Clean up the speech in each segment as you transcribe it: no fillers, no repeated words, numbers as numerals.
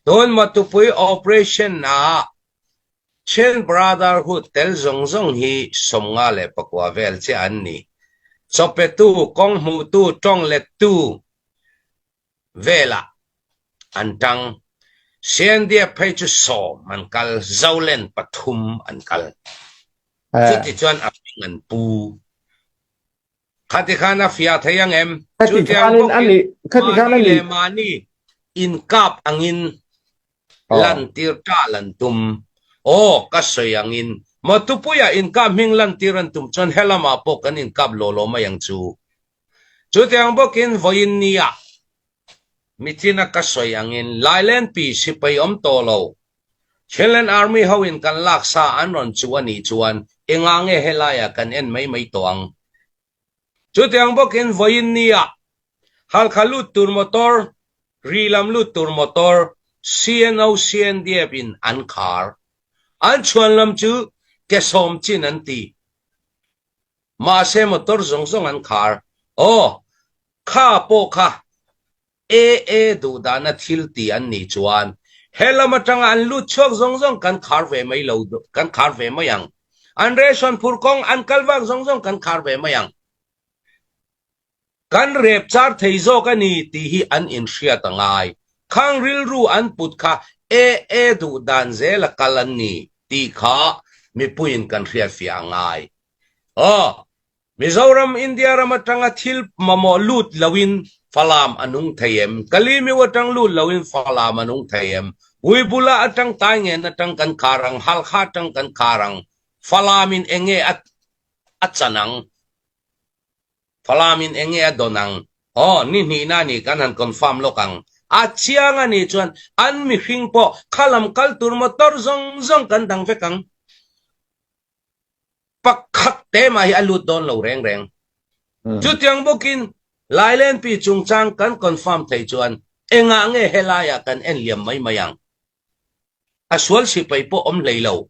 Doon matupoy operation na Chen Brotherhood tel zong zong hi somngale pakwavel che anni. Sopetu kong mutu tong letu vela antang siendia pechu so mankal zaulen pathum ankal. Chuti chuan apingan pu. Katikana fiatayang em. Katikanin Le mani inkap angin lantir ta lantum. Kasoy angin. Matupuya inkap ming lantiran tum. Chon helama po kan inkap lolo mayang chu. Chuti ang bokin voyin niya. Mitina kasoy angin. Lailen pi sipay tolo. Chilean Army hawin kan laksa anron chuan ni chuan. Ingange helaya kan en may toang. Chuti ang bokin voyin niya. Halkalut tur motor, rilam lut tur motor, CNO CNDF in ankar. An chuan lam chu kesom chin anti. Maase motor zong zong ankar. Ka po ka. Du da na tilti an ni chuan. Hela matanga an lut chok zong zong kan kar ve may lo kan kar ve mayang. An reson purkong an kalwang zong zong kan kar ve mayang. Kan rep char theizo ka ni tihi an insia tangay. Kang rilru an put ka du dan zela kalan ni ti ka mipuin kan ria fiangay. Mizoram India ramatanga thil mamo lut lawin falam anung thayem. Kalimi watang lut lawin falam anung thayem. Uibula atang tangen atang kan karang halkhatang kan karang. Falamin enge at sanang. Falamin enge adonang. Ni nani kanan confirm lokang. At siya nga ni chuan, an mi hing po, kalam kaltur motor zong zong kandang fekang. Pakak tema hi alut don lo reng reng. Chutyang bukin, lailen pi chung chang kan confirm tay chuan, nga nge helaya kan en liam may mayang. Aswal sipay po laylaw.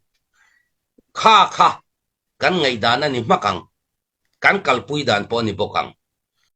Ka, kan ngay dana ni makang. Kan kalpuy dan po ni bokang.